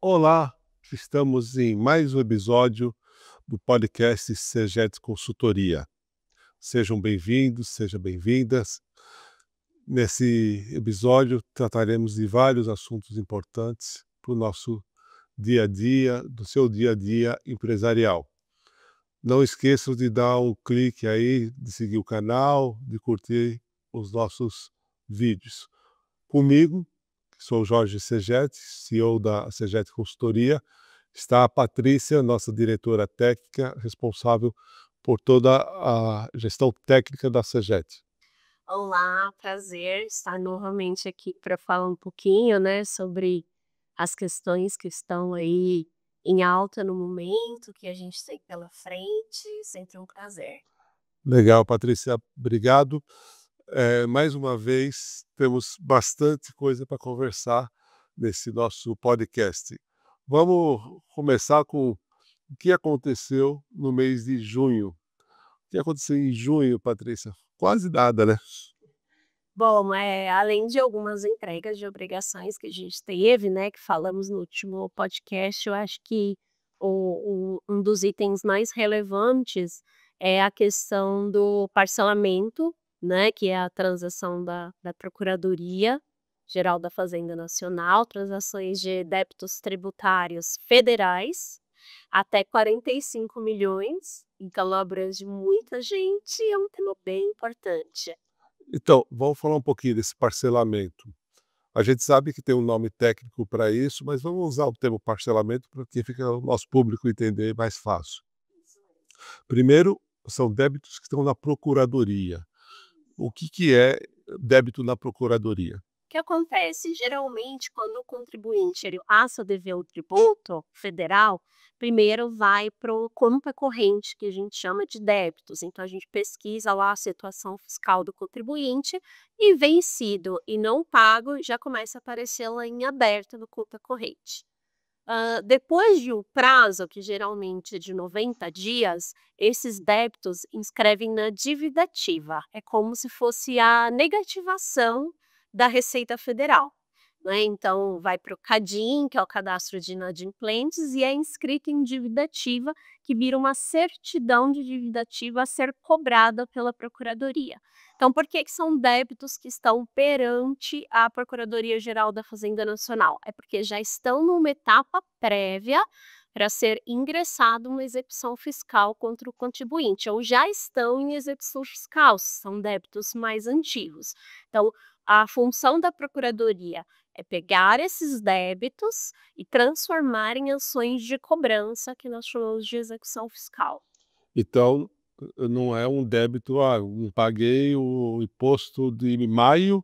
Olá, estamos em mais um episódio do podcast Segetes Consultoria. Sejam bem-vindos, sejam bem-vindas. Nesse episódio trataremos de vários assuntos importantes para o nosso dia a dia, do seu dia a dia empresarial. Não esqueçam de dar um clique aí, de seguir o canal, de curtir os nossos vídeos. Comigo, que sou Jorge Segetes, CEO da Segetes Consultoria, está a Patrícia, nossa diretora técnica, responsável por toda a gestão técnica da Segetes. Olá, prazer estar novamente aqui para falar um pouquinho, né, sobre as questões que estão aí em alta no momento, que a gente tem pela frente, sempre um prazer. Legal, Patrícia, obrigado. Mais uma vez, temos bastante coisa para conversar nesse nosso podcast. Vamos começar com o que aconteceu no mês de junho. O que aconteceu em junho, Patrícia? Quase nada, né? Bom, além de algumas entregas de obrigações que a gente teve, né, que falamos no último podcast, eu acho que um dos itens mais relevantes é a questão do parcelamento, né, que é a transação da Procuradoria Geral da Fazenda Nacional, transações de débitos tributários federais, até 45 milhões, então abrange muita gente, é um tema bem importante. Então, vamos falar um pouquinho desse parcelamento. A gente sabe que tem um nome técnico para isso, mas vamos usar o termo parcelamento para que fica o nosso público entender mais fácil. Primeiro, são débitos que estão na Procuradoria. O que é débito na Procuradoria? O que acontece geralmente quando o contribuinte ele passa a dever o tributo federal, primeiro vai para o conta corrente, que a gente chama de débitos. Então a gente pesquisa lá a situação fiscal do contribuinte e vencido e não pago já começa a aparecer lá em aberto no conta corrente. Depois de um prazo, que geralmente é de 90 dias, esses débitos inscrevem na dívida ativa. É como se fosse a negativação da Receita Federal, né. Então vai para o CADIM, que é o Cadastro de Inadimplentes, e é inscrito em dívida ativa, que vira uma certidão de dívida ativa a ser cobrada pela Procuradoria. Então por que que são débitos que estão perante a Procuradoria Geral da Fazenda Nacional? É porque já estão numa etapa prévia para ser ingressado uma execução fiscal contra o contribuinte, ou já estão em execução fiscal, são débitos mais antigos. Então, a função da Procuradoria é pegar esses débitos e transformar em ações de cobrança, que nós chamamos de execução fiscal. Então, não é um débito, não paguei o imposto de maio.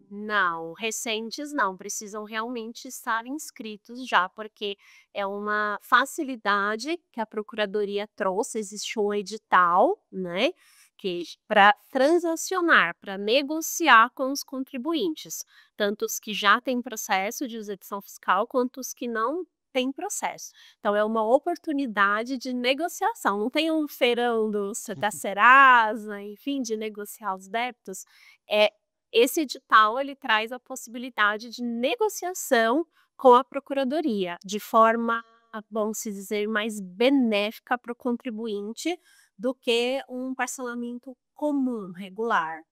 Não, recentes não, precisam realmente estar inscritos já, porque é uma facilidade que a Procuradoria trouxe, existe um edital, né, que para transacionar, para negociar com os contribuintes, tanto os que já têm processo de execução fiscal, quanto os que não têm processo. Então é uma oportunidade de negociação, não tem um feirão da Serasa, enfim, de negociar os débitos, é esse edital ele traz a possibilidade de negociação com a procuradoria, de forma, vamos se dizer, mais benéfica para o contribuinte do que um parcelamento comum, regular.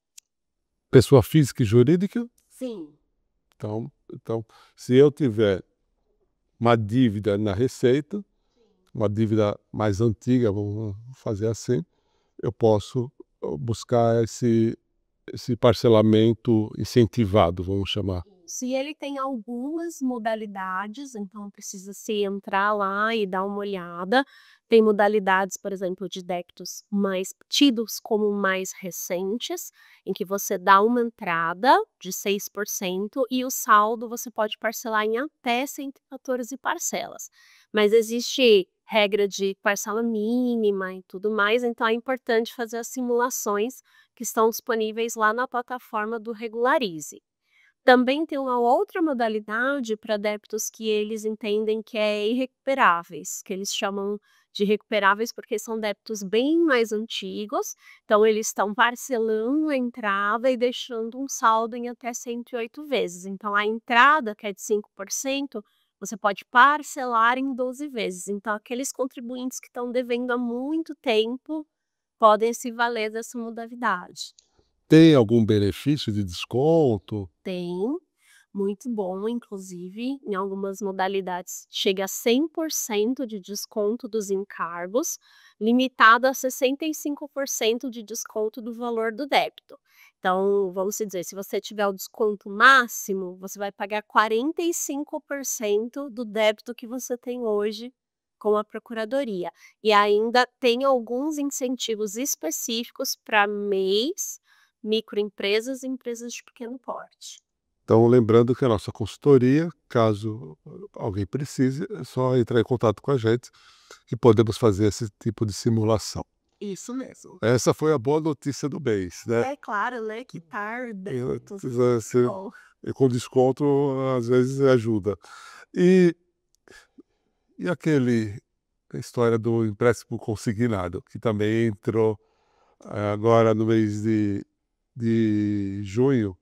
Pessoa física e jurídica. Sim. Então, se eu tiver uma dívida na Receita, uma dívida mais antiga, vamos fazer assim, eu posso buscar esse parcelamento incentivado, vamos chamar. Se ele tem algumas modalidades, então precisa se entrar lá e dar uma olhada. Tem modalidades, por exemplo, de débitos mais tidos como mais recentes, em que você dá uma entrada de 6% e o saldo você pode parcelar em até 114 parcelas. Mas existe regra de parcela mínima e tudo mais, então é importante fazer as simulações que estão disponíveis lá na plataforma do Regularize. Também tem uma outra modalidade para débitos que eles entendem que é irrecuperáveis, que eles chamam de recuperáveis, porque são débitos bem mais antigos, então eles estão parcelando a entrada e deixando um saldo em até 108 vezes. Então a entrada, que é de 5%, você pode parcelar em 12 vezes. Então aqueles contribuintes que estão devendo há muito tempo podem se valer dessa modalidade. Tem algum benefício de desconto? Tem, muito bom, inclusive, em algumas modalidades chega a 100% de desconto dos encargos, limitado a 65% de desconto do valor do débito. Então, vamos dizer, se você tiver o desconto máximo, você vai pagar 45% do débito que você tem hoje com a procuradoria. E ainda tem alguns incentivos específicos para MEIs, microempresas e empresas de pequeno porte. Então, lembrando que a nossa consultoria, caso alguém precise, é só entrar em contato com a gente que podemos fazer esse tipo de simulação. Isso mesmo. Essa foi a boa notícia do mês, né? É claro, né, que tarda. Bom. E com desconto, às vezes ajuda. E, e aquele a história do empréstimo consignado, que também entrou agora no mês de junho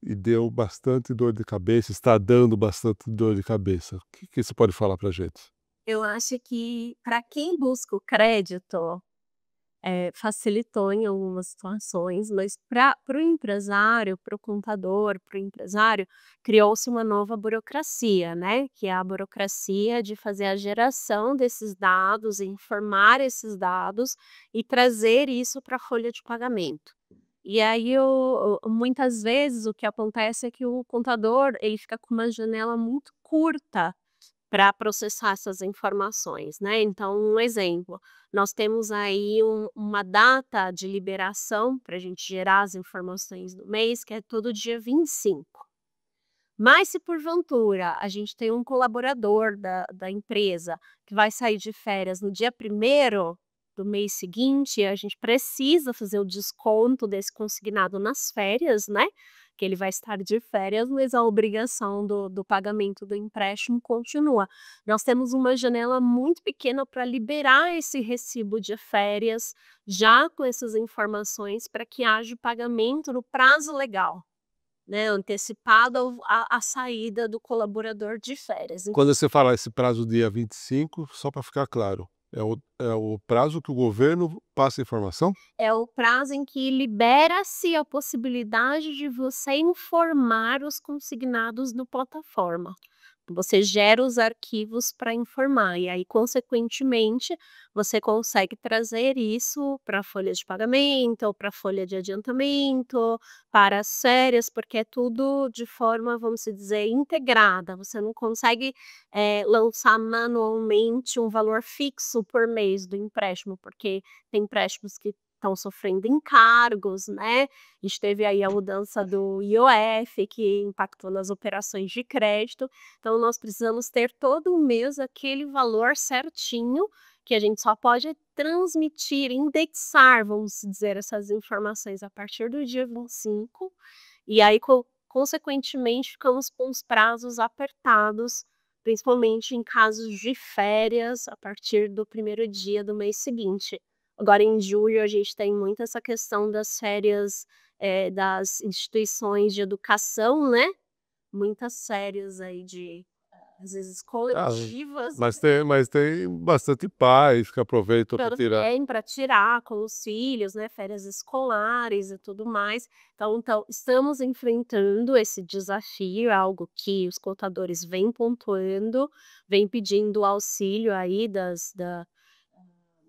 e deu bastante dor de cabeça, está dando bastante dor de cabeça. O que você pode falar para a gente? Eu acho que para quem busca o crédito, facilitou em algumas situações, mas para o empresário, para o contador, para o empresário, criou-se uma nova burocracia, né, que é a burocracia de fazer a geração desses dados, informar esses dados e trazer isso para a folha de pagamento. E aí muitas vezes o que acontece é que o contador, ele fica com uma janela muito curta para processar essas informações, né. Então, um exemplo, nós temos aí uma data de liberação para a gente gerar as informações do mês, que é todo dia 25. Mas se porventura a gente tem um colaborador da empresa que vai sair de férias no dia 1º do mês seguinte, a gente precisa fazer o desconto desse consignado nas férias, né, que ele vai estar de férias, mas a obrigação do pagamento do empréstimo continua. Nós temos uma janela muito pequena para liberar esse recibo de férias, já com essas informações, para que haja o pagamento no prazo legal, né, antecipado à saída do colaborador de férias. Quando você fala esse prazo dia 25, só para ficar claro, é o prazo que o governo passa a informação? É o prazo em que libera-se a possibilidade de você informar os consignados no plataforma. Você gera os arquivos para informar e aí, consequentemente, você consegue trazer isso para a folha de pagamento ou para a folha de adiantamento, para as férias, porque é tudo de forma, vamos dizer, integrada. Você não consegue, lançar manualmente um valor fixo por mês do empréstimo, porque tem empréstimos que estão sofrendo encargos, né. A gente teve aí a mudança do IOF, que impactou nas operações de crédito, então nós precisamos ter todo mês aquele valor certinho, que a gente só pode transmitir, indexar, vamos dizer, essas informações a partir do dia 25, e aí consequentemente ficamos com os prazos apertados, principalmente em casos de férias, a partir do 1º dia do mês seguinte. Agora em julho a gente tem muito essa questão das férias, das instituições de educação, né, muitas férias aí de, às vezes Ah, coletivas, mas tem bastante pais que aproveitam para tirar. também para tirar com os filhos, né, férias escolares e tudo mais. Então estamos enfrentando esse desafio, é algo que os contadores vêm pontuando, vêm pedindo auxílio aí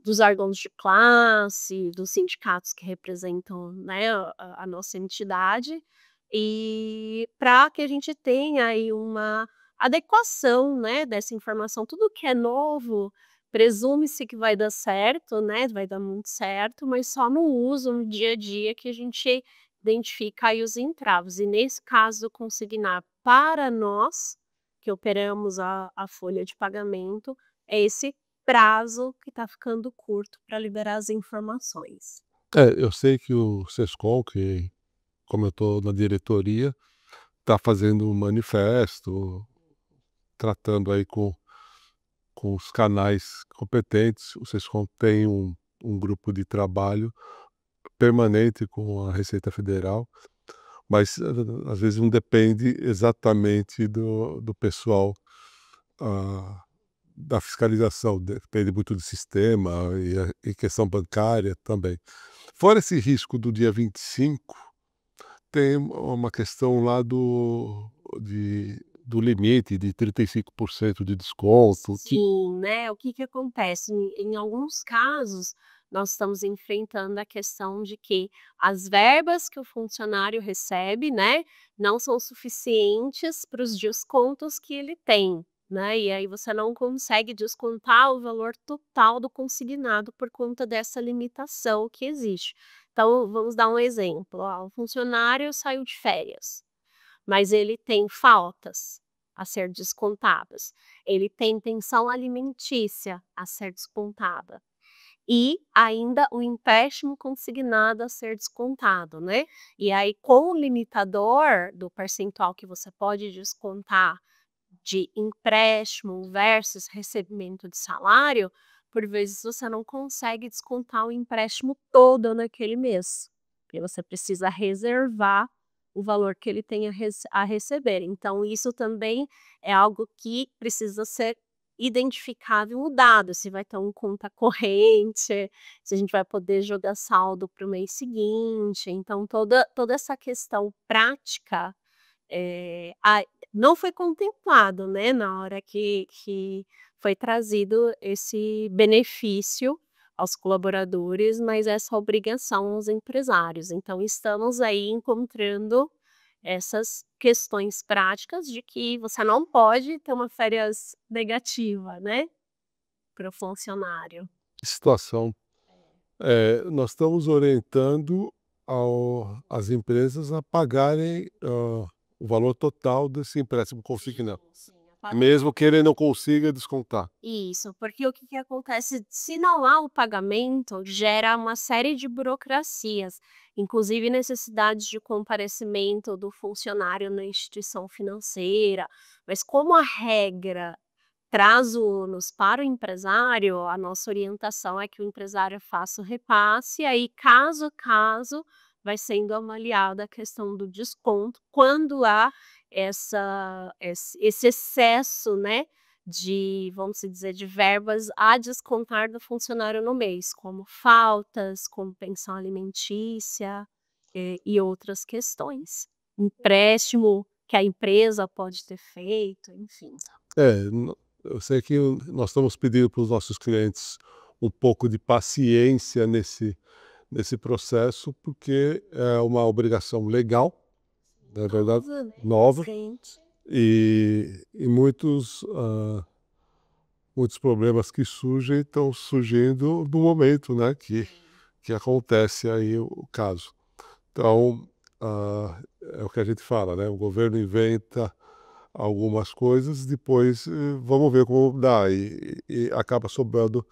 dos órgãos de classe, dos sindicatos que representam, né, a nossa entidade, e para que a gente tenha aí uma adequação, né, dessa informação. Tudo que é novo, presume-se que vai dar certo, né, vai dar muito certo, mas só no uso, no dia a dia, que a gente identifica aí os entraves. E nesse caso, consignar para nós, que operamos a folha de pagamento, é esse prazo que está ficando curto para liberar as informações. Eu sei que o Sescom, que como eu estou na diretoria, está fazendo um manifesto, tratando aí com com os canais competentes, vocês têm um grupo de trabalho permanente com a Receita Federal, mas às vezes não depende exatamente do pessoal, ah, da fiscalização, depende muito do sistema e questão bancária também. Fora esse risco do dia 25, tem uma questão lá do limite de 35% de desconto, que Sim, né, o que que acontece? Em alguns casos, nós estamos enfrentando a questão de que as verbas que o funcionário recebe, né, não são suficientes para os descontos que ele tem, né, e aí você não consegue descontar o valor total do consignado por conta dessa limitação que existe. Então, vamos dar um exemplo, ó, o funcionário saiu de férias, mas ele tem faltas a ser descontadas, ele tem pensão alimentícia a ser descontada e ainda o empréstimo consignado a ser descontado, né. E aí com o limitador do percentual que você pode descontar de empréstimo versus recebimento de salário, por vezes você não consegue descontar o empréstimo todo naquele mês, porque você precisa reservar o valor que ele tem a receber. Então isso também é algo que precisa ser identificado e mudado, se vai ter um conta corrente, se a gente vai poder jogar saldo para o mês seguinte. Então toda essa questão prática não foi contemplado, né, na hora que foi trazido esse benefício aos colaboradores, mas essa obrigação aos empresários. Então estamos aí encontrando essas questões práticas de que você não pode ter uma férias negativa, né, para o funcionário. situação. Nós estamos orientando as empresas a pagarem, o valor total desse empréstimo consignado, Sim, mesmo que ele não consiga descontar. isso, porque o que que acontece, se não há o pagamento, gera uma série de burocracias, inclusive necessidades de comparecimento do funcionário na instituição financeira, mas como a regra traz o ônus para o empresário, a nossa orientação é que o empresário faça o repasse, e aí caso a caso vai sendo avaliada a questão do desconto, quando há esse excesso, né, de, vamos dizer, de verbas a descontar do funcionário no mês, como faltas, como pensão alimentícia, e outras questões. Empréstimo que a empresa pode ter feito, enfim. Eu sei que nós estamos pedindo para os nossos clientes um pouco de paciência nesse processo, porque é uma obrigação legal, não é verdade? Nova, né, Nova, recente. e muitos problemas que surgem estão surgindo no momento, né, que acontece aí o caso. Então, é o que a gente fala, né, o governo inventa algumas coisas, depois, vamos ver como dá, e acaba sobrando,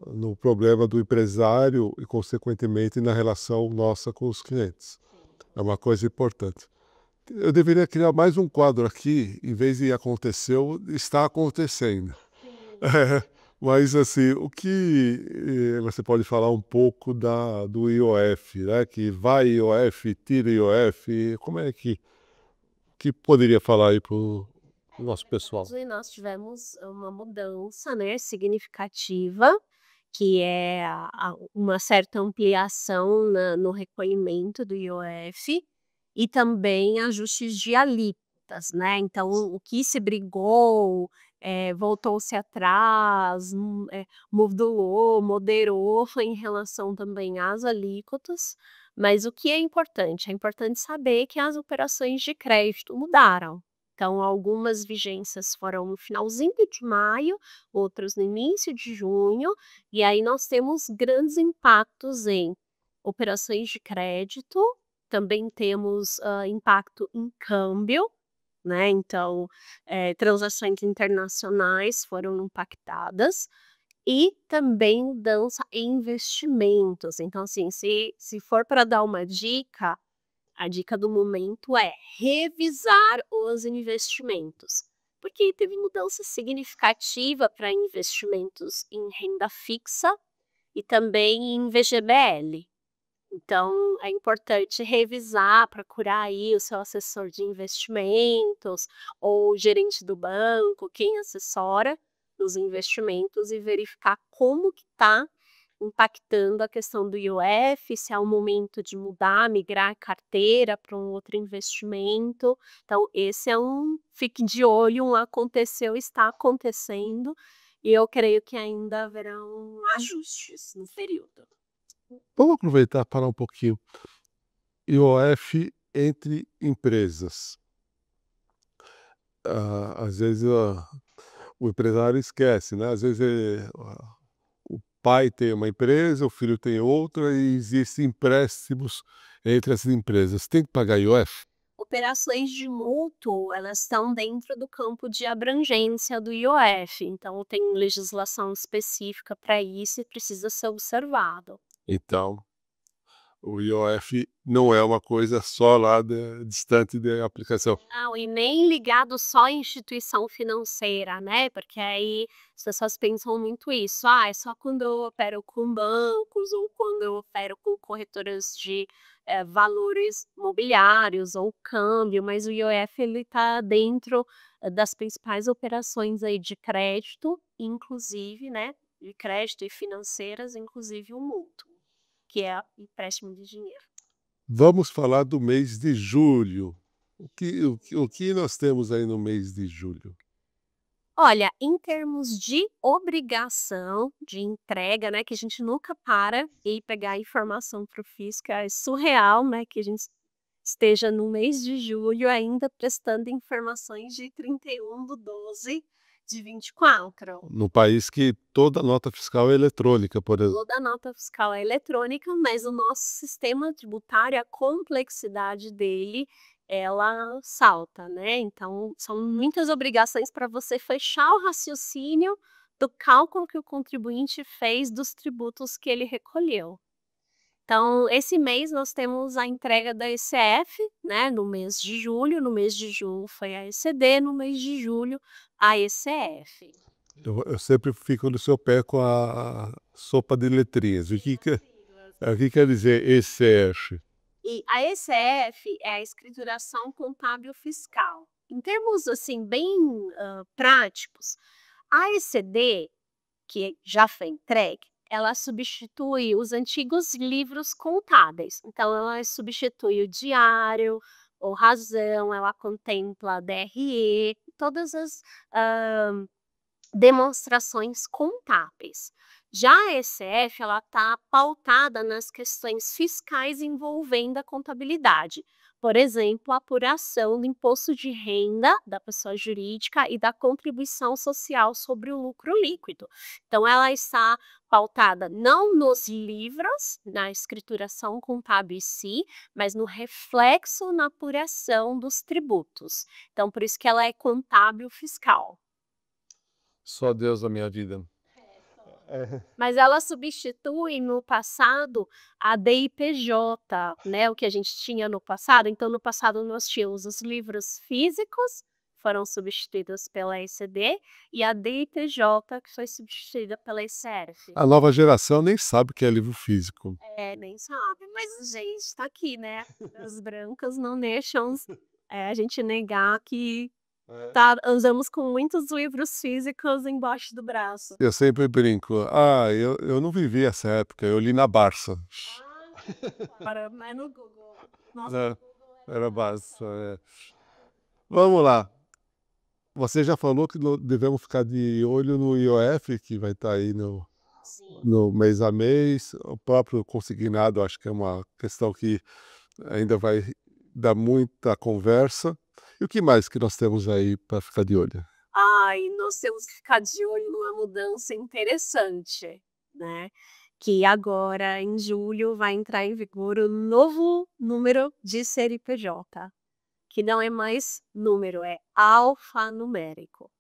no problema do empresário e, consequentemente, na relação nossa com os clientes. É uma coisa importante. Eu deveria criar mais um quadro aqui, em vez de aconteceu, está acontecendo. É, mas assim, o que você pode falar um pouco do IOF, né? Que vai IOF, tira IOF, como é que poderia falar aí para o nosso pessoal? E nós tivemos uma mudança, né, significativa, que é uma certa ampliação no recolhimento do IOF e também ajustes de alíquotas, né. Então o que se brigou, voltou-se atrás, modulou, moderou em relação também às alíquotas, mas o que é importante? É importante saber que as operações de crédito mudaram. Então, algumas vigências foram no finalzinho de maio, outras no início de junho, e aí nós temos grandes impactos em operações de crédito, também temos impacto em câmbio, né? Então, transações internacionais foram impactadas e também mudança em investimentos. Então, assim, se for para dar uma dica, a dica do momento é revisar os investimentos, porque teve mudança significativa para investimentos em renda fixa e também em VGBL. Então, é importante revisar, procurar aí o seu assessor de investimentos ou o gerente do banco, quem assessora nos investimentos e verificar como que está impactando a questão do IOF, se é o momento de mudar, migrar a carteira para um outro investimento. Então, esse é fique de olho, aconteceu, está acontecendo, e eu creio que ainda haverão ajustes no período. Vamos aproveitar e falar um pouquinho. IOF entre empresas. Às vezes o empresário esquece, né? Às vezes o pai tem uma empresa, o filho tem outra e existem empréstimos entre as empresas. Tem que pagar IOF? Operações de mútuo, elas estão dentro do campo de abrangência do IOF, então tem legislação específica para isso e precisa ser observado. Então, o IOF não é uma coisa só lá distante da aplicação. Não, e nem ligado só à instituição financeira, né, porque aí as pessoas pensam muito isso: "Ah, é só quando eu opero com bancos ou quando eu opero com corretoras de, valores mobiliários ou câmbio", mas o IOF ele está dentro, das principais operações aí de crédito, inclusive, né, de crédito e financeiras, inclusive o mútuo, que é empréstimo de dinheiro. Vamos falar do mês de julho. O que nós temos aí no mês de julho? Olha, em termos de obrigação de entrega, né, que a gente nunca para e pegar informação para o fisco, é surreal, né, que a gente esteja no mês de julho ainda prestando informações de 31/12 de 24. No país que toda nota fiscal é eletrônica, por exemplo. Toda nota fiscal é eletrônica, mas o nosso sistema tributário, a complexidade dele, ela salta, né. Então são muitas obrigações para você fechar o raciocínio do cálculo que o contribuinte fez dos tributos que ele recolheu. Então, esse mês nós temos a entrega da ECF, né, no mês de julho, no mês de junho foi a ECD, no mês de julho a ECF. Eu sempre fico no seu pé com a sopa de letrinhas. O que quer dizer ECF? E a ECF é a escrituração contábil fiscal. Em termos, assim, bem, práticos, a ECD, que já foi entregue, ela substitui os antigos livros contábeis. Então ela substitui o diário, o razão, ela contempla a DRE, todas as, demonstrações contábeis. Já a ECF, ela está pautada nas questões fiscais envolvendo a contabilidade. Por exemplo, a apuração do imposto de renda da pessoa jurídica e da contribuição social sobre o lucro líquido. Então, ela está pautada não nos livros, na escrituração contábil em si, mas no reflexo na apuração dos tributos. Então, por isso que ela é contábil fiscal. Só Deus na minha vida. É. Mas ela substitui no passado a DIPJ, né, o que a gente tinha no passado. Então, no passado nós tínhamos os livros físicos, foram substituídos pela ECD, e a DIPJ, que foi substituída pela ECERF. A nova geração nem sabe o que é livro físico. É, nem sabe, mas a gente está aqui, né? As brancas não deixam a gente negar que andamos com muitos livros físicos embaixo do braço. Eu sempre brinco, eu não vivi essa época, eu li na Barça. Mas no Google. Nossa, É, no Google era Barça, é. Vamos lá. Você já falou que devemos ficar de olho no IOF, que vai estar aí Sim. no mês a mês. O próprio consignado, acho que é uma questão que ainda vai dar muita conversa. E o que mais que nós temos aí para ficar de olho? E nós temos que ficar de olho numa mudança interessante, né, que agora em julho vai entrar em vigor o novo número de CNPJ, que não é mais número, é alfanumérico.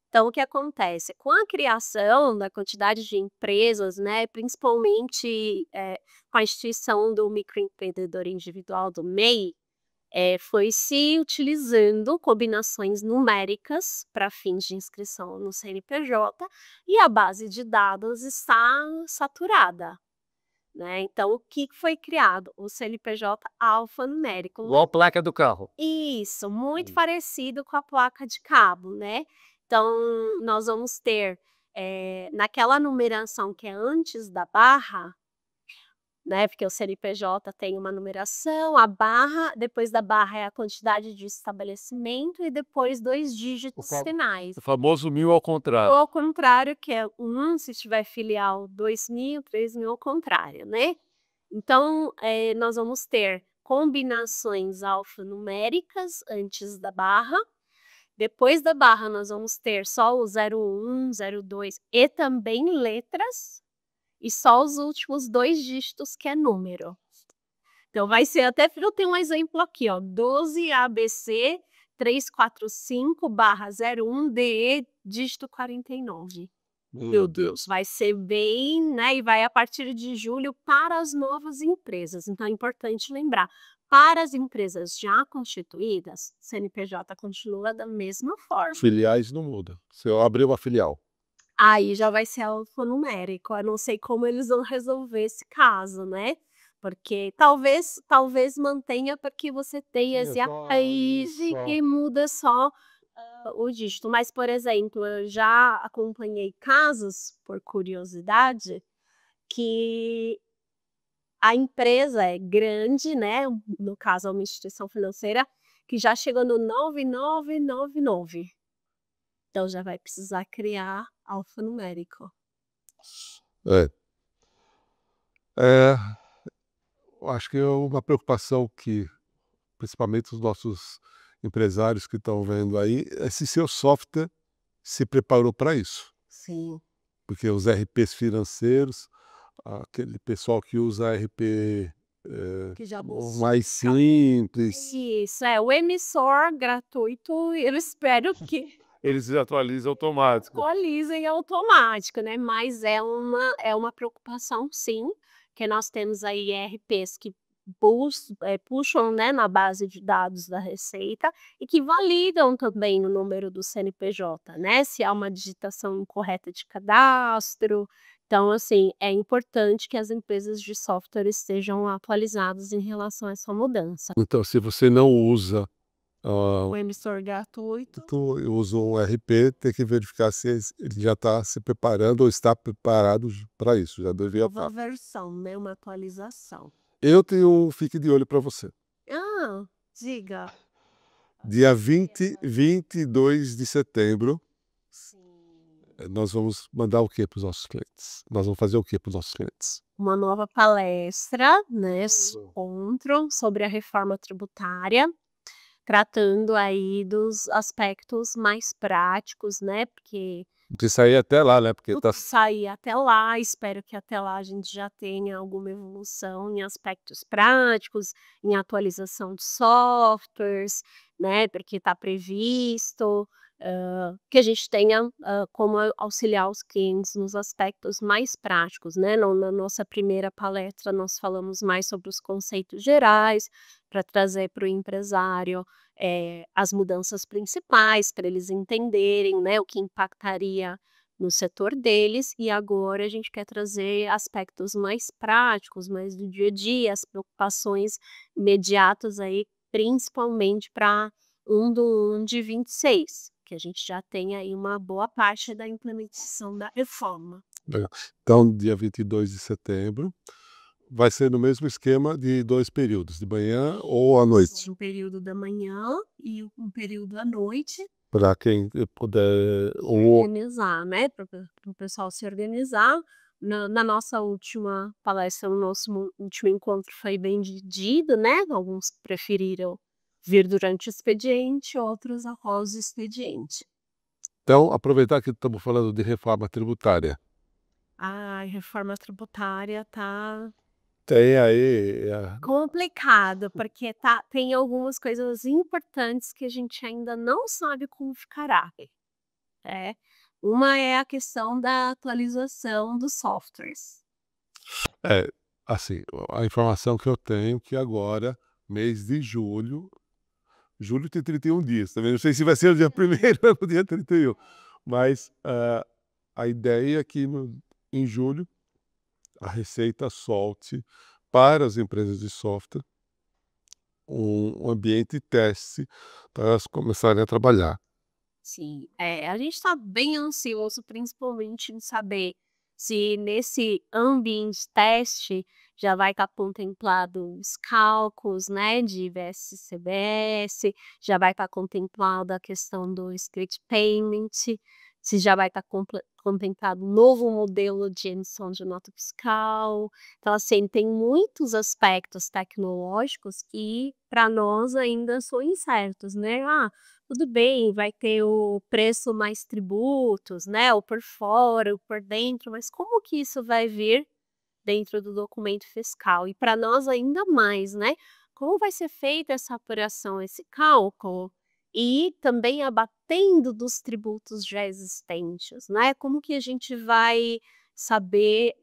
Então o que acontece? Com a criação da quantidade de empresas, né, principalmente, com a instituição do microempreendedor individual, do MEI, foi se utilizando combinações numéricas para fins de inscrição no CNPJ e a base de dados está saturada, né. Então o que que foi criado? O CNPJ alfanumérico. Igual a placa do carro. Isso, muito parecido com a placa de cabo, né. Então nós vamos ter, naquela numeração que é antes da barra, né, porque o CNPJ tem uma numeração, a barra, depois da barra é a quantidade de estabelecimento e depois 2 dígitos finais. O famoso 1000 ao contrário. Ou ao contrário, que é 1 se tiver filial, 2000, 3000 ao contrário, né. Então, nós vamos ter combinações alfanuméricas antes da barra, depois da barra nós vamos ter só o 01, 02 e também letras, e só os últimos 2 dígitos que é número. Então vai ser até eu tenho um exemplo aqui, ó, 12 ABC 345/01DE dígito 49. Meu Deus. Vai ser bem, né, e vai a partir de julho para as novas empresas, então é importante lembrar, para as empresas já constituídas, CNPJ continua da mesma forma. Filiais não muda. Se eu abrir uma filial. Aí já vai ser alfanumérico, eu não sei como eles vão resolver esse caso, né, porque talvez mantenha porque você tem esse raiz e muda só, o dígito. Mas, por exemplo, eu já acompanhei casos, por curiosidade, que a empresa é grande, né, no caso é uma instituição financeira, que já chegou no 9999. Então já vai precisar criar alfanumérico. É. É, eu acho que é uma preocupação que, principalmente os nossos empresários que estão vendo aí, é se seu software se preparou para isso. Sim. Porque os RPs financeiros, aquele pessoal que usa RP Que já mais simples, Isso, o emissor gratuito, eu espero que Eles atualizam automático. atualizem automático, né, mas é uma preocupação sim, que nós temos aí ERPs que puxam, né, na base de dados da Receita e que validam também o número do CNPJ, né, se há uma digitação incorreta de cadastro. Então, assim, é importante que as empresas de software estejam atualizadas em relação a essa mudança. então se você não usa O emissor gratuito. usa um RP, tem que verificar se ele já está se preparando ou está preparado para isso, já devia Nova estar. versão, né, uma atualização. Eu tenho um fique de olho para você. Ah, diga. Dia 22 de setembro, Sim. nós vamos mandar o quê para os nossos clientes? Nós vamos fazer o quê para os nossos clientes? Uma nova palestra, né, encontro sobre a reforma tributária, tratando aí dos aspectos mais práticos, né, porque Porque sair até lá, né? Porque tá. sair até lá, espero que até lá a gente já tenha alguma evolução em aspectos práticos, em atualização de softwares, né, porque está previsto, que a gente tenha, como auxiliar os clientes nos aspectos mais práticos, né. Na nossa primeira palestra nós falamos mais sobre os conceitos gerais, para trazer para o empresário, as mudanças principais, para eles entenderem, né, o que impactaria no setor deles, e agora a gente quer trazer aspectos mais práticos, mais do dia a dia, as preocupações imediatas aí, principalmente para 1 de 26, que a gente já tem aí uma boa parte da implementação da reforma. Legal. Então, dia 22 de setembro, vai ser no mesmo esquema de 2 períodos, de manhã ou à noite, Um período da manhã e um período à noite. para quem puder Organizar, né, para o pessoal se organizar. Na nossa última palestra, no nosso último encontro foi bem dividido, né, alguns preferiram vir durante o expediente, outros após o expediente. Então, aproveitar que estamos falando de reforma tributária. Ai, reforma tributária tá Tem aí complicado, porque tem algumas coisas importantes que a gente ainda não sabe como ficará. Uma é a questão da atualização dos softwares. assim, a informação que eu tenho que agora, mês de julho, Julho tem 31 dias, também não sei se vai ser o dia 1º ou no dia 31, mas a ideia é que em julho a Receita solte para as empresas de software um ambiente teste para elas começarem a trabalhar. Sim, a gente está bem ansioso, principalmente em saber se nesse ambiente teste já vai estar contemplado os cálculos, né, de IBS-CBS, já vai estar contemplada a questão do split payment, se já vai estar contemplado um novo modelo de emissão de nota fiscal. Então, assim, tem muitos aspectos tecnológicos que para nós ainda são incertos, né? Tudo bem, vai ter o preço mais tributos, né, ou por fora ou por dentro, mas como que isso vai vir dentro do documento fiscal? E para nós ainda mais, né, como vai ser feita essa apuração, esse cálculo? E também abatendo dos tributos já existentes, né, como que a gente vai saber,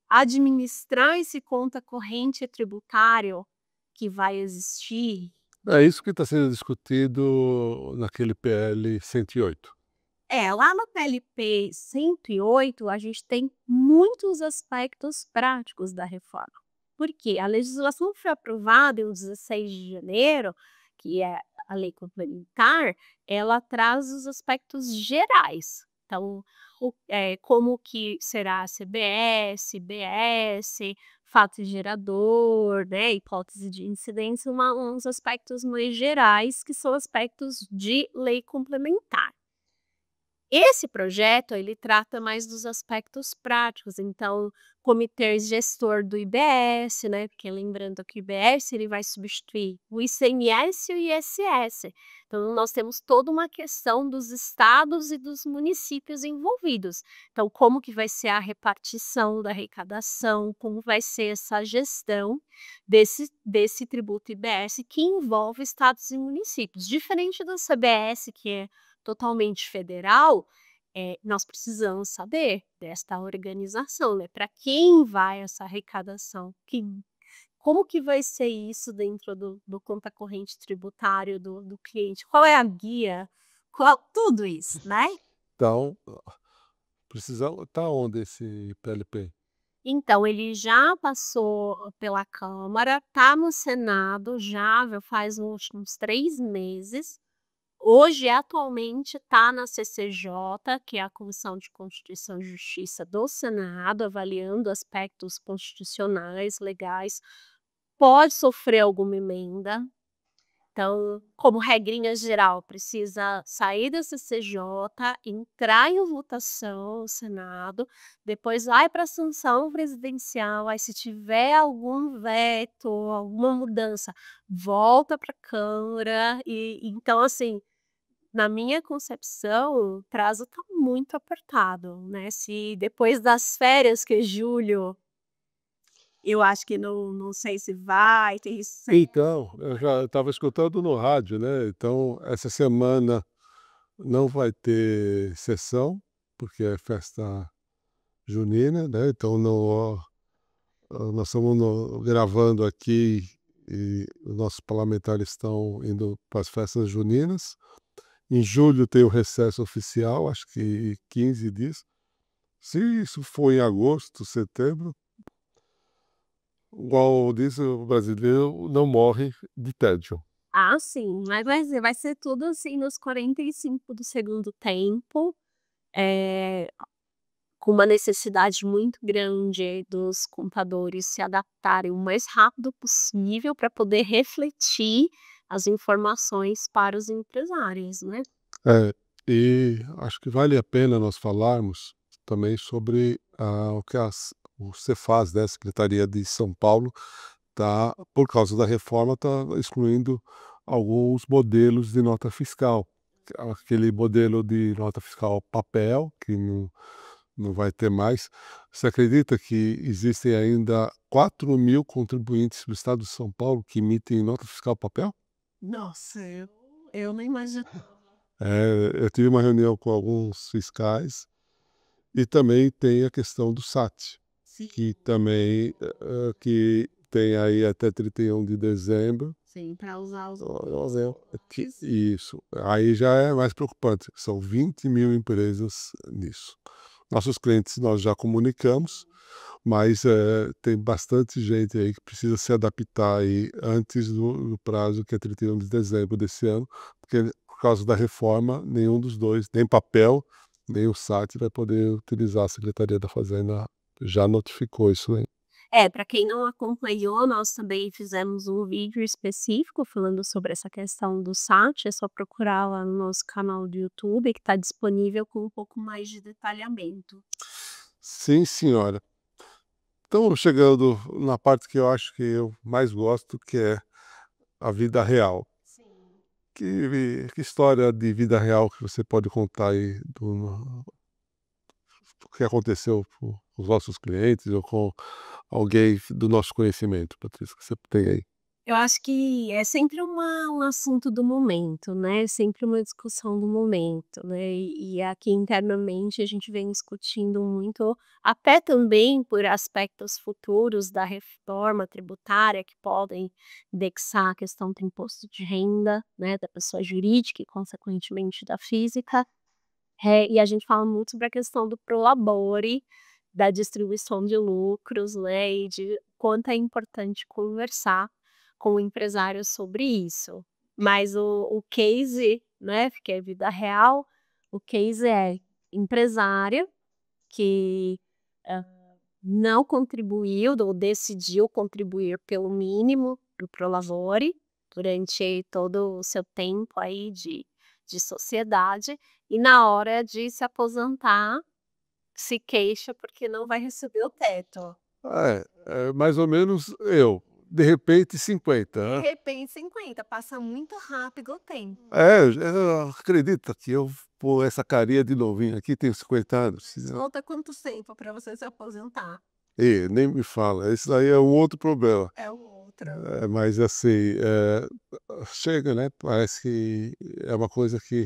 administrar esse conta corrente tributário que vai existir? É isso que está sendo discutido naquele PL 108. Lá no PLP 108, a gente tem muitos aspectos práticos da reforma. Por quê? A legislação foi aprovada em 16 de janeiro, que é a lei complementar, ela traz os aspectos gerais. Então, como que será a CBS, BS, fato gerador, né, hipótese de incidência, uns aspectos mais gerais, que são aspectos de lei complementar. Esse projeto, ele trata mais dos aspectos práticos, então, comitê gestor do IBS, né, porque lembrando que o IBS ele vai substituir o ICMS e o ISS. Então, nós temos toda uma questão dos estados e dos municípios envolvidos. Então, como que vai ser a repartição da arrecadação, como vai ser essa gestão desse tributo IBS que envolve estados e municípios. Diferente do CBS, que é totalmente federal, nós precisamos saber desta organização, né, para quem vai essa arrecadação, como que vai ser isso dentro do conta corrente tributário do cliente, qual é a guia, tudo isso, né. Então, precisamos tá onde esse PLP? Então ele já passou pela Câmara, está no Senado já faz uns 3 meses. Hoje, atualmente, está na CCJ, que é a Comissão de Constituição e Justiça do Senado, avaliando aspectos constitucionais, legais. Pode sofrer alguma emenda. Então, como regrinha geral, precisa sair da CCJ, entrar em votação no Senado, depois vai para a sanção presidencial, aí se tiver algum veto, alguma mudança, volta para a Câmara. Então, assim, na minha concepção, o prazo está muito apertado, né, se depois das férias, que é julho, eu acho que não sei se vai ter recesso. Então, eu já estava escutando no rádio, né, então essa semana não vai ter sessão, porque é festa junina, né, então nós estamos gravando aqui e os nossos parlamentares estão indo para as festas juninas. Em julho tem o recesso oficial, acho que 15 dias. Se isso for em agosto, setembro, igual diz o brasileiro, não morre de tédio. Sim, mas vai ser tudo, assim, nos 45 do segundo tempo, eh, com uma necessidade muito grande dos contadores se adaptarem o mais rápido possível para poder refletir as informações para os empresários, né. É, e acho que vale a pena nós falarmos também sobre o que o Cefaz, né, a Secretaria de São Paulo, tá, por causa da reforma, está excluindo alguns modelos de nota fiscal. Aquele modelo de nota fiscal papel, que não vai ter mais. Você acredita que existem ainda 4.000 contribuintes do estado de São Paulo que emitem nota fiscal papel? Nossa, eu não imagino. Eu tive uma reunião com alguns fiscais e também tem a questão do SAT, Sim. que também que tem aí até 31 de dezembro. Sim, para usar os Isso. Aí já é mais preocupante. São 20.000 empresas nisso. Nossos clientes nós já comunicamos, mas tem bastante gente aí que precisa se adaptar aí antes do prazo, que é 31 de dezembro desse ano, porque por causa da reforma, nenhum dos dois, nem papel, nem o site vai poder utilizar. A Secretaria da Fazenda já notificou isso aí. Para quem não acompanhou, nós também fizemos um vídeo específico falando sobre essa questão do SAT, é só procurar lá no nosso canal do YouTube, que está disponível com um pouco mais de detalhamento. Sim, senhora. Estamos chegando na parte que eu acho que eu mais gosto, que é a vida real. Sim. Que história de vida real que você pode contar aí do que aconteceu com os nossos clientes ou com alguém do nosso conhecimento, Patrícia, que você tem aí? Eu acho que é sempre um assunto do momento, né, sempre uma discussão do momento, né, e aqui internamente a gente vem discutindo muito, até também por aspectos futuros da reforma tributária que podem indexar a questão do imposto de renda, né, da pessoa jurídica e consequentemente da física, e a gente fala muito sobre a questão do prolabore, da distribuição de lucros, né, e de quanto é importante conversar com o empresário sobre isso. Mas o case, né, que é vida real, o case é empresário que, hã, não contribuiu ou decidiu contribuir pelo mínimo para o prolabore, durante todo o seu tempo aí de sociedade, e na hora de se aposentar, se queixa porque não vai receber o teto. É mais ou menos eu, de repente 50, De né. repente 50, passa muito rápido o tempo. Acredita que eu pô, essa carinha de novinho aqui, tenho 50 anos. Falta quanto tempo para você se aposentar? Nem me fala, esse daí é um outro problema. É o outro. Mas assim, chega, né, parece que é uma coisa que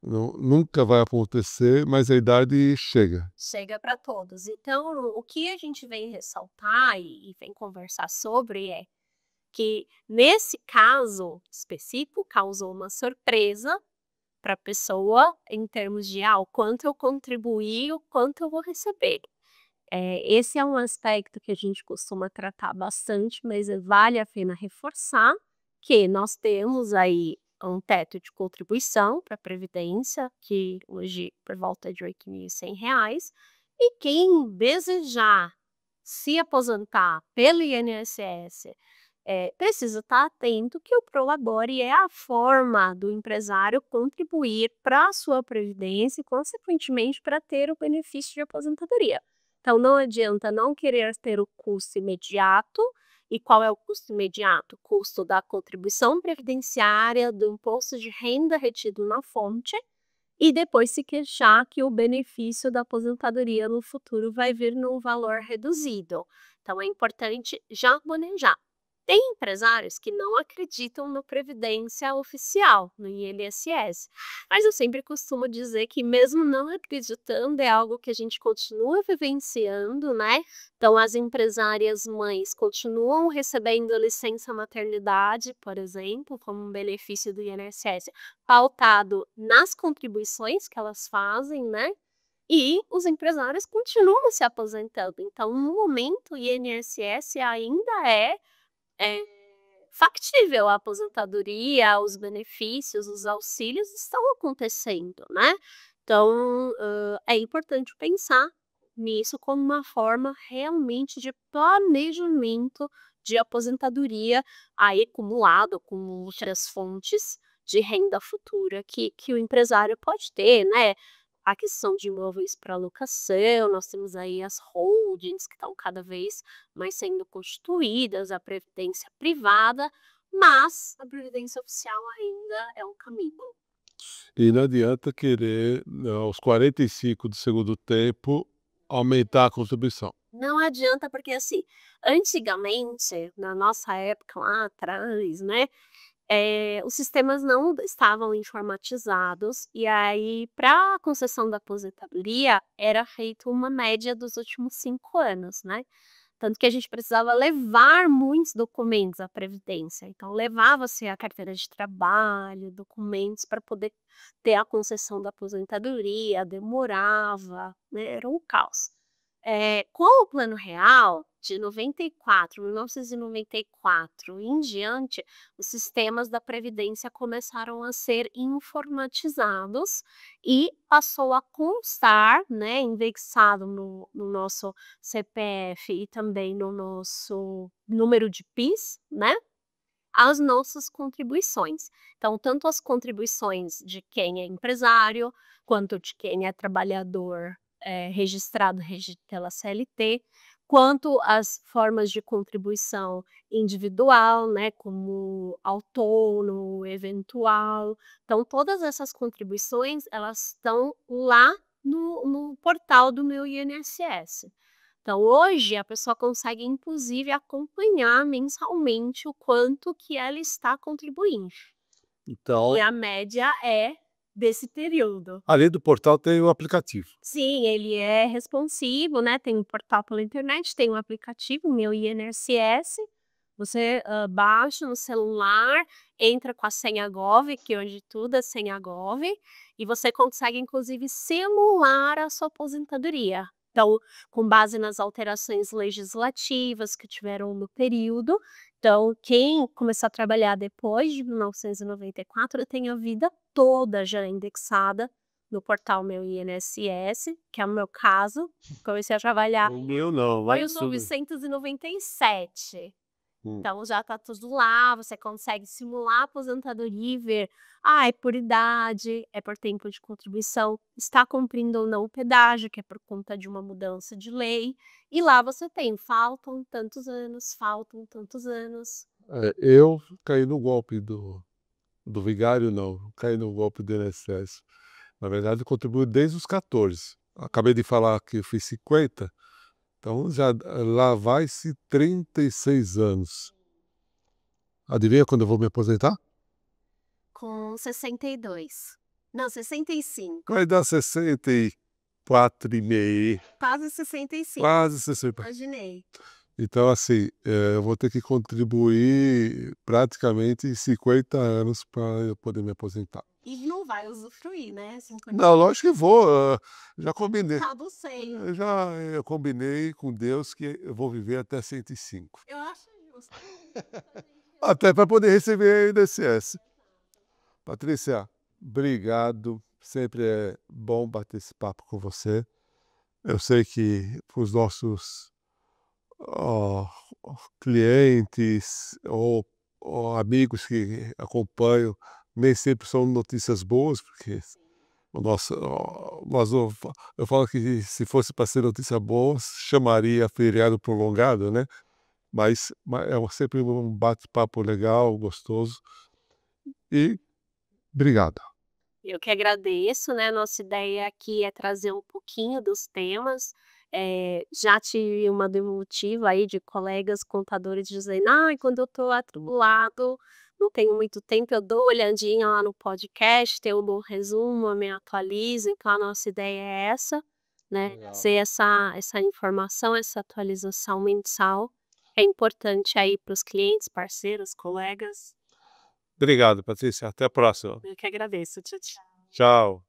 nunca vai acontecer, mas a idade chega. Chega para todos. Então, o que a gente vem ressaltar e vem conversar sobre é que, nesse caso específico, causou uma surpresa para a pessoa em termos de o quanto eu contribuí, o quanto eu vou receber. Esse é um aspecto que a gente costuma tratar bastante, mas vale a pena reforçar que nós temos aí um teto de contribuição para a Previdência, que hoje por volta de R$ 8.100, e quem desejar se aposentar pelo INSS, precisa estar atento que o Prolabore é a forma do empresário contribuir para a sua previdência e, consequentemente, para ter o benefício de aposentadoria. Então, não adianta não querer ter o custo imediato. E qual é o custo imediato? O custo da contribuição previdenciária, do imposto de renda retido na fonte, e depois se queixar que o benefício da aposentadoria no futuro vai vir num valor reduzido. Então, é importante já manejar. Tem empresários que não acreditam na previdência oficial, no INSS, mas eu sempre costumo dizer que, mesmo não acreditando, é algo que a gente continua vivenciando, né? Então, as empresárias mães continuam recebendo licença maternidade, por exemplo, como um benefício do INSS, pautado nas contribuições que elas fazem, né? E os empresários continuam se aposentando. Então, no momento, o INSS ainda é factível. A aposentadoria, os benefícios, os auxílios estão acontecendo, né? Então, é importante pensar nisso como uma forma realmente de planejamento de aposentadoria aí acumulado com outras fontes de renda futura que o empresário pode ter, né? A questão de imóveis para locação, nós temos aí as holdings que estão cada vez mais sendo constituídas, a previdência privada, mas a previdência oficial ainda é um caminho. E não adianta querer, aos 45 do segundo tempo, aumentar a contribuição. Não adianta, porque assim, antigamente, na nossa época lá atrás, né, os sistemas não estavam informatizados, e aí, para a concessão da aposentadoria, era feito uma média dos últimos 5 anos, né. Tanto que a gente precisava levar muitos documentos à previdência, então levava-se a carteira de trabalho, documentos para poder ter a concessão da aposentadoria, demorava, né, era um caos. Com o Plano Real, de 1994 em diante, os sistemas da previdência começaram a ser informatizados e passou a constar, né, indexado no nosso CPF e também no nosso número de PIS, né, as nossas contribuições. Então, tanto as contribuições de quem é empresário, quanto de quem é trabalhador, registrado pela CLT, quanto as formas de contribuição individual, né, como autônomo, eventual. Então, todas essas contribuições, elas estão lá no portal do meu INSS. Então, hoje a pessoa consegue inclusive acompanhar mensalmente o quanto que ela está contribuindo. Então, E a média é desse período. além do portal, tem o aplicativo. Sim, ele é responsivo, né, tem um portal pela internet, tem um aplicativo, meu INSS, você, baixa no celular, entra com a senha Gov, que hoje tudo é senha Gov, e você consegue inclusive simular a sua aposentadoria. Então, com base nas alterações legislativas que tiveram no período, então quem começou a trabalhar depois de 1994 tem a vida toda já indexada no portal meu INSS, que é o meu caso, comecei a trabalhar O meu não, foi lá os 997. Então já tá tudo lá, você consegue simular a aposentadoria e ver, é por idade, é por tempo de contribuição, está cumprindo ou não o pedágio, que é por conta de uma mudança de lei, e lá você tem, faltam tantos anos, faltam tantos anos. Eu caí no golpe do vigário, não, caí no golpe do INSS. Na verdade, eu contribuo desde os 14. Acabei de falar que eu fiz 50, então já lá vai-se 36 anos. Adivinha quando eu vou me aposentar? Com 62. Não, 65. Vai dar 64,5, Quase 65. quase 60. Imaginei. Então, assim, eu vou ter que contribuir praticamente 50 anos para eu poder me aposentar. E não vai usufruir, né? Não, lógico que vou, já combinei. Cabo 100. Eu combinei com Deus que eu vou viver até 105. Eu acho justo. Até para poder receber o INSS. Patrícia, obrigado. Sempre é bom bater esse papo com você. Eu sei que para os nossos ó, clientes ou amigos que acompanham, nem sempre são notícias boas, porque o nosso, eu falo que se fosse para ser notícia boa, chamaria feriado prolongado, né? Mas é sempre um bate-papo legal, gostoso. E obrigado. Eu que agradeço, né? Nossa ideia aqui é trazer um pouquinho dos temas. Já tive uma devolutiva aí de colegas contadores dizendo, quando eu estou atribulado, não tenho muito tempo, eu dou uma olhadinha lá no podcast, tem um bom resumo, eu me atualizo. Então a nossa ideia é essa, né? Legal. Ser essa informação, essa atualização mensal. É importante aí para os clientes, parceiros, colegas. Obrigado, Patrícia. Até a próxima. Eu que agradeço. Tchau, tchau. Tchau.